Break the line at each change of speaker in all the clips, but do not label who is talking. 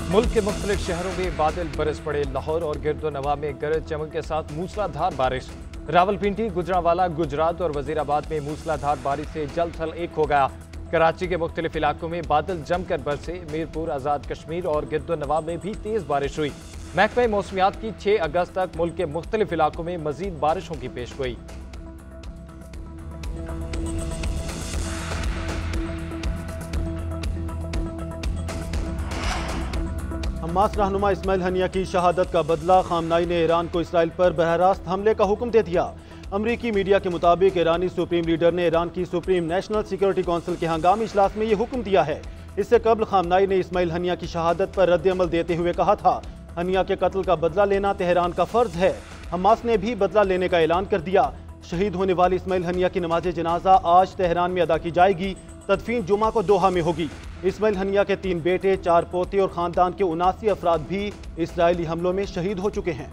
मुल्क के मुख्तलिफ शहरों में बादल बरस पड़े। लाहौर और गिरदोनवा में गरज चमक के साथ मूसलाधार बारिश। रावलपिंडी, गुजरांवाला, गुजरात और वजीराबाद में मूसलाधार बारिश से जल थल एक हो गया। कराची के मुख्तलिफ इलाकों में बादल जमकर बरसे। मीरपुर, आज़ाद कश्मीर और गिरदोनवा में भी तेज बारिश हुई। महकमा मौसमियात की 6 अगस्त तक मुल्क के मुख्तलिफ इलाकों में मजीद बारिशों की पेशगोई।
हमास रहनुमा इस्माइल हनिया की शहादत का बदला। खामनाई ने ईरान को इसराइल पर बहरास्त हमले का हुक्म दे दिया। अमरीकी मीडिया के मुताबिक ईरानी सुप्रीम लीडर ने ईरान की सुप्रीम नेशनल सिक्योरिटी काउंसिल के हंगामी इजलास में यह हुक्म दिया है। इससे कबल खामनाई ने इस्माइल हनिया की शहादत पर रद्द-ए-अमल देते हुए कहा था, हनिया के कत्ल का बदला लेना तेहरान का फर्ज है। हमास ने भी बदला लेने का ऐलान कर दिया। शहीद होने वाले इस्माइल हनिया की नमाज जनाजा आज तेहरान में अदा की जाएगी। तदफीन जुमा को दोहा में होगी। इस्माइल हनिया के 3 बेटे, 4 पोते और खानदान के 79 अफराद भी इसराइली हमलों में शहीद हो चुके हैं।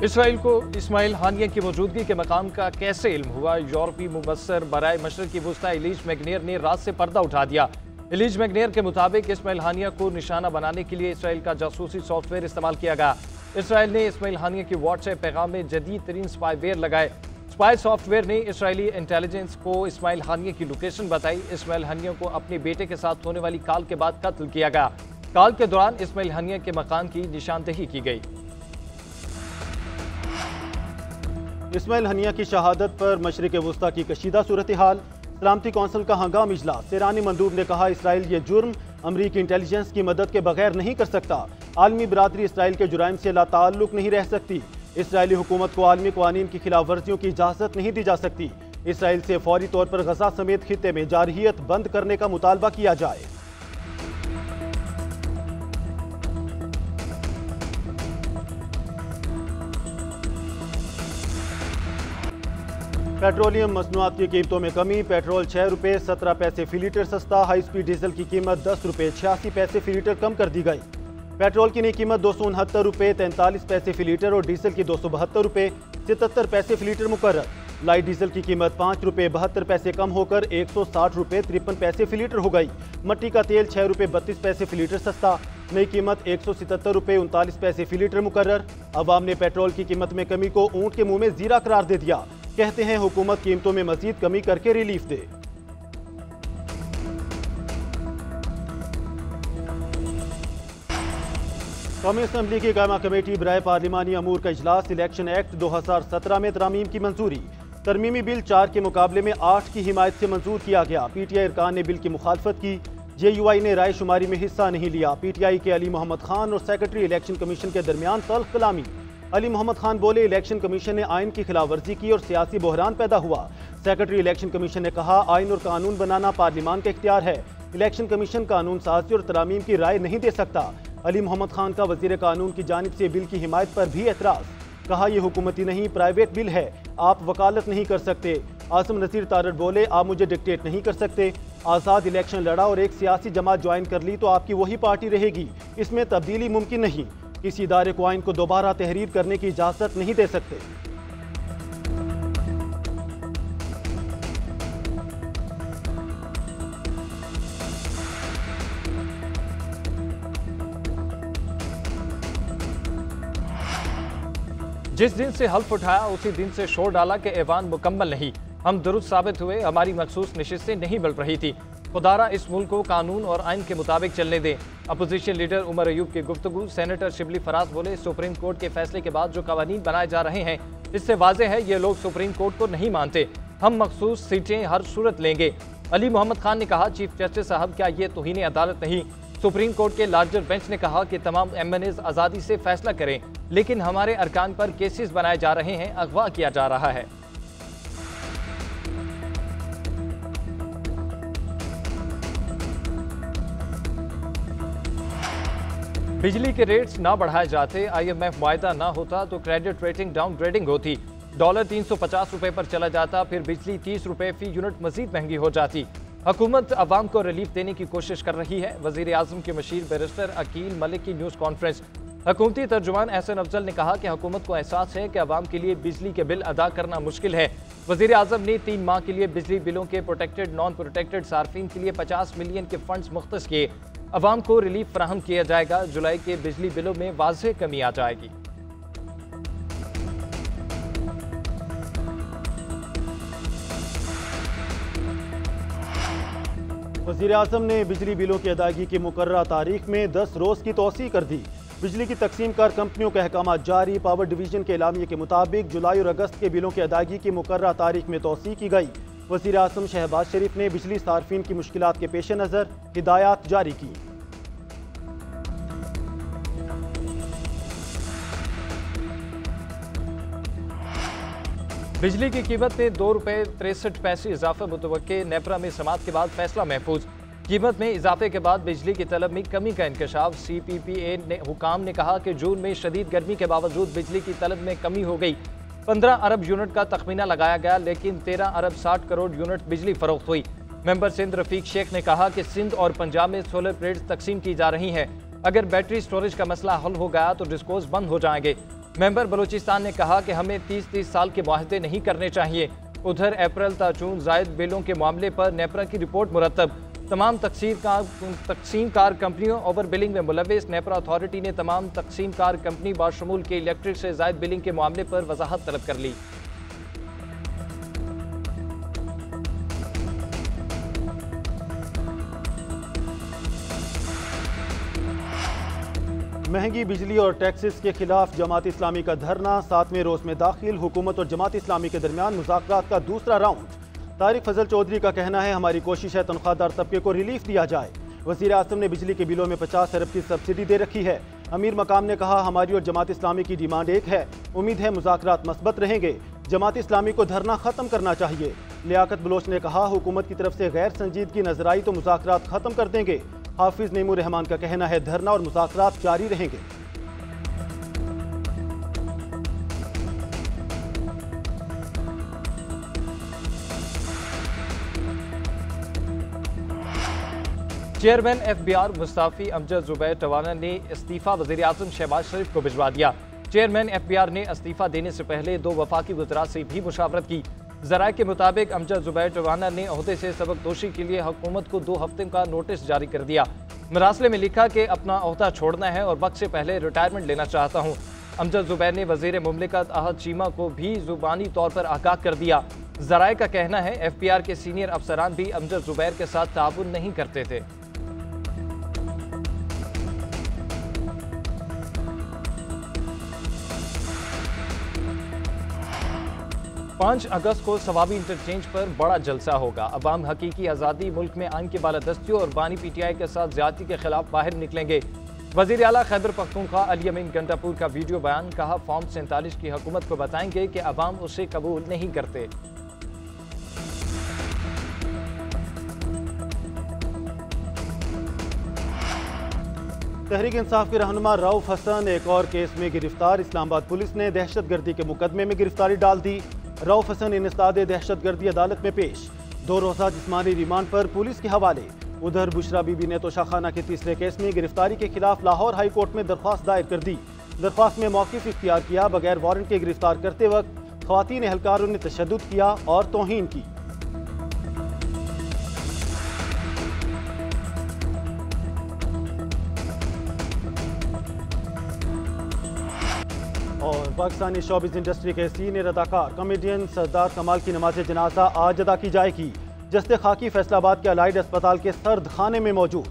इसराइल को इस्माइल हानिया की मौजूदगी के मकाम का कैसे इल्म हुआ? यूरोपी मुबस्सर बराए मशरकी वुस्ता इलीज मैग्नेयर ने रात से पर्दा उठा दिया। इलीज मैग्नेयर के मुताबिक इस्माइल हानिया को निशाना बनाने के लिए इसराइल का जासूसी सॉफ्टवेयर इस्तेमाल किया गया। इसराइल ने इस्माइल हानिया की व्हाट्सएप पैगाम में जदीद तरीन स्पाईवेयर लगाए। स्पाई सॉफ्टवेयर ने इसराइली इंटेलिजेंस को इस्माइल हानिया की लोकेशन बताई। इस्माइल हानिया को अपने बेटे के साथ होने वाली कॉल के बाद कत्ल किया गया। कॉल के दौरान इस्माइल हानिया के मकान की निशानदेही की गई।
इस्माइल हनिया की शहादत पर मशरिक वुस्ता की कशीदा सूरत हाल। सलामती कौंसिल का हंगामी इजलास। ईरानी मंदूब ने कहा, इसराइल ये जुर्म अमरीकी इंटेलिजेंस की मदद के बगैर नहीं कर सकता। आलमी बरादरी इसराइल के जुराइम से लाताल्लुक नहीं रह सकती। इसराइली हुकूमत को आलमी कानून की खिलाफ वर्जियों की इजाज़त नहीं दी जा सकती। इसराइल से फौरी तौर पर गजा समेत खित्ते में जारहियत बंद करने का मुतालबा किया जाए। पेट्रोलियम मसनूआत की कीमतों में कमी। पेट्रोल 6 रुपये 17 पैसे फी लीटर सस्ता। हाई स्पीड डीजल की कीमत 10 रुपये 86 पैसे फी लीटर कम कर दी गई। पेट्रोल की नई कीमत 269 रुपये 43 पैसे फी लीटर और डीजल की 272 रुपये 77 पैसे फी लीटर मुकर्रर। लाइट डीजल की कीमत 5 रुपये 72 पैसे कम होकर 160 रुपये 53 पैसे फी लीटर हो गई। मट्टी का तेल 6 रुपये 32 पैसे फी लीटर सस्ता। नई कीमत 177 रुपये 39 पैसे फी लीटर मुकर्रर। अवाम ने पेट्रोल की कीमत में कमी को ऊंट के मुंह में जीरा करार दे दिया। कहते हैं हुकूमत कीमतों में मजीद कमी करके रिलीफ दे। कौमी असम्बली की कायमा कमेटी बराए पार्लिमानी अमूर का इजलास। इलेक्शन एक्ट 2017 में तरमीम की मंजूरी। तरमीमी बिल 4 के मुकाबले में 8 की हिमायत से मंजूर किया गया। PTI अरकान ने बिल की मुखालफत की। JUI ने राय शुमारी में हिस्सा नहीं लिया। PTI के अली मोहम्मद खान और सेक्रेटरी इलेक्शन कमीशन के दरमियान तल्ख कलामी। अली मोहम्मद खान बोले, इलेक्शन कमीशन ने आइन की खिलाफ वर्जी की और सियासी बहरान पैदा हुआ। सेक्रेटरी इलेक्शन कमीशन ने कहा, आइन और कानून बनाना पार्लिमान का इख्तियार है। इलेक्शन कमीशन कानून साजी और तरामीम की राय नहीं दे सकता। अली मोहम्मद खान का वजीर कानून की जानिब से बिल की हिमायत पर भी एतराज। कहा, यह हुकूमती नहीं प्राइवेट बिल है, आप वकालत नहीं कर सकते। आसम नसीर तारड़ बोले, आप मुझे डिक्टेट नहीं कर सकते। आज़ाद इलेक्शन लड़ा और एक सियासी जमात ज्वाइन कर ली तो आपकी वही पार्टी रहेगी। इसमें तब्दीली मुमकिन नहीं। किसी इदारे को आइन को दोबारा तहरीर करने की इजाजत नहीं दे सकते।
जिस दिन से हल्फ उठाया उसी दिन से शोर डाला कि ऐवान मुकम्मल नहीं। हम दुरुस्त साबित हुए, हमारी मखसूस नशिस्तें नहीं मिल रही थी। खुदारा इस मुल्क को कानून और आइन के मुताबिक चलने दें। अपोजिशन लीडर उमर अयूब की गुफ्तगू। सेनेटर शिबली फराज बोले, सुप्रीम कोर्ट के फैसले के बाद जो कवानीन बनाए जा रहे हैं, इससे वाज़ेह है ये लोग सुप्रीम कोर्ट को नहीं मानते। हम मखसूस सीटें हर सूरत लेंगे। अली मोहम्मद खान ने कहा, चीफ जस्टिस साहब, क्या ये तौहीन अदालत नहीं? सुप्रीम कोर्ट के लार्जर बेंच ने कहा कि तमाम MNAs आज़ादी से फैसला करें, लेकिन हमारे अरकान पर केसेस बनाए जा रहे हैं, अगवा किया जा रहा है। बिजली के रेट्स ना बढ़ाए जाते, IMF मुआहदा ना होता तो क्रेडिट रेटिंग डाउनग्रेडिंग होती। डॉलर 350 रुपए पर चला जाता, फिर बिजली 30 रुपए फी यूनिट मजीद महंगी हो जाती। हुकूमत अवाम को रिलीफ देने की कोशिश कर रही है। वजीर आजम के मशीर बैरिस्टर अकील मलिक की न्यूज़ कॉन्फ्रेंस। हुकूमती तर्जुमान एहसन अफजल ने कहा कि हुकूमत को एहसास है कि अवाम के लिए बिजली के बिल अदा करना मुश्किल है। वज़ीर आज़म ने 3 माह के लिए बिजली बिलों के प्रोटेक्टेड नॉन प्रोटेक्टेड सार्फिन के लिए 50 मिलियन के फंड्स मुख्तस किए। अवाम को रिलीफ फराहम किया जाएगा। जुलाई के बिजली बिलों में वाज़ेह कमी आ जाएगी।
वज़ीर आज़म ने बिजली बिलों की अदायगी की मुकर्ररा तारीख में 10 रोज़ की तोसी कर दी। बिजली की तकसीम कार कंपनियों के अहकाम जारी। पावर डिवीजन के एलामिये के मुताबिक जुलाई और अगस्त के बिलों की अदायगी की मुकर्ररा तारीख में तोसी की गई। वज़ीर आज़म शहबाज शरीफ ने बिजली सार्फिन की मुश्किलात के पेश नज़र हिदायत जारी की।
बिजली की कीमत में ₹2.63 इजाफा मुतवक्के। नेपरा में समाअत के बाद फैसला महफूज। कीमत में इजाफे के बाद बिजली की तलब में कमी का इंकशाफ। CPPA ने हुकाम ने कहा कि जून में शदीद गर्मी के बावजूद बिजली की तलब में कमी हो गई। 15 अरब यूनिट का तखमीना लगाया गया, लेकिन 13 अरब 60 करोड़ यूनिट बिजली फरोख्त हुई। मेंबर सिंध रफीक शेख ने कहा कि सिंध और पंजाब में सोलर प्लेट्स तकसीम की जा रही हैं। अगर बैटरी स्टोरेज का मसला हल हो गया तो डिस्कोज बंद हो जाएंगे। मेंबर बलूचिस्तान ने कहा कि हमें 30-30 साल के मुआहदे नहीं करने चाहिए। उधर अप्रैल ता जून जायद बिलों के मामले पर नेपरा की रिपोर्ट मुरतब। तमाम तकसीम कार कंपनियों ओवर बिलिंग में मुलविस। नेपरा अथॉरिटी ने तमाम तकसीम कार कंपनी बाशमूल के इलेक्ट्रिक से जायद बिलिंग के मामले पर वजाहत तलब कर ली।
महंगी बिजली और टैक्सेस के खिलाफ जमात इस्लामी का धरना 7वें रोज में दाखिल। हुकूमत और जमात इस्लामी के दरमियान मुज़ाकरात का दूसरा राउंड। तारिक फजल चौधरी का कहना है हमारी कोशिश है तनख्वाहदार तबके को रिलीफ दिया जाए। वज़ीर आज़म ने बिजली के बिलों में 50 अरब की सब्सिडी दे रखी है। अमीर मकाम ने कहा हमारी और जमात इस्लामी की डिमांड एक है। उम्मीद है मुज़ाकरात मस्बत रहेंगे। जमात इस्लामी को धरना ख़त्म करना चाहिए। लियाकत बलोच ने कहा हुकूमत की तरफ से गैर संजीदगी नजर आई तो मुज़ाकरात ख़त्म कर देंगे। हाफिज नईमुर रहमान का कहना है धरना और मुज़ाकरात जारी रहेंगे।
चेयरमैन FBR मुस्ताफी अमजद जुबैर टवाना ने इस्तीफा वज़ीर आज़म शहबाज शरीफ को भिजवा दिया। चेयरमैन FBR ने इस्तीफा देने से पहले 2 वफाकी वज़रा से भी मुशावरत की। ज़राए के मुताबिक अमजद जुबैर टवाना ने ओहदे से सबकदोशी के लिए हुकूमत को 2 हफ्ते का नोटिस जारी कर दिया। मरासले में लिखा कि अपना ओहदा छोड़ना है और वक्त से पहले रिटायरमेंट लेना चाहता हूँ। अमजद जुबैर ने वज़ीर मुमलिकत अहद चीमा को भी ज़ुबानी तौर पर आगाह कर दिया। ज़राए का कहना है FBR के सीनियर अफसरान भी अमजद जुबैर के साथ ताउन नहीं करते थे। 5 अगस्त को सवाबी इंटरचेंज पर बड़ा जलसा होगा। अवाम हकीकी आज़ादी, मुल्क में आइन की बालादस्तियों और बानी PTI के साथ ज्यादती के खिलाफ बाहर निकलेंगे। वज़ीर आला खैबर पख्तूनख्वा अली अमीन गंडापुर का वीडियो बयान। कहा फॉर्म 47 की हुकूमत को बताएंगे कि अवाम उसे कबूल नहीं करते।
तहरीक इंसाफ के रहनुमा रऊफ हसन एक और केस में गिरफ्तार। इस्लामाबाद पुलिस ने दहशतगर्दी के मुकदमे में गिरफ्तारी डाल दी। रऊफ हसन इंसदाद दहशतगर्दी अदालत में पेश। 2 रोज़ा जिस्मानी रिमांड पर पुलिस के हवाले। उधर बुशरा बीबी ने तोशाखाना के तीसरे केस में गिरफ्तारी के खिलाफ लाहौर हाई कोर्ट में दरख्वास्त दायर कर दी। दरख्वास्त में मौक़िफ़ इख्तियार किया। बगैर वारंट के गिरफ्तार करते वक्त ख़वातीन एहलकारों ने तशद्दुद किया और तौहीन की। और पाकिस्तानी शोबिज़ इंडस्ट्री के सीनियर अदाकार कॉमेडियन सरदार कमाल की नमाज जनाजा आज अदा की जाएगी। जस्ते खाकी फैसलाबाद के अलाइड अस्पताल के सर्द खाने में मौजूद।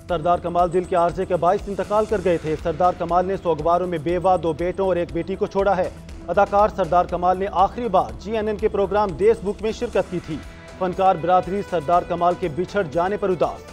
सरदार कमाल दिल के आर्जे के बाइस इंतकाल कर गए थे। सरदार कमाल ने सोगवारों में बेवा, 2 बेटों और 1 बेटी को छोड़ा है। अदाकार सरदार कमाल ने आखिरी बार GNN के प्रोग्राम देश बुक में शिरकत की थी। फनकार बरादरी सरदार कमाल के बिछड़ जाने पर उदास।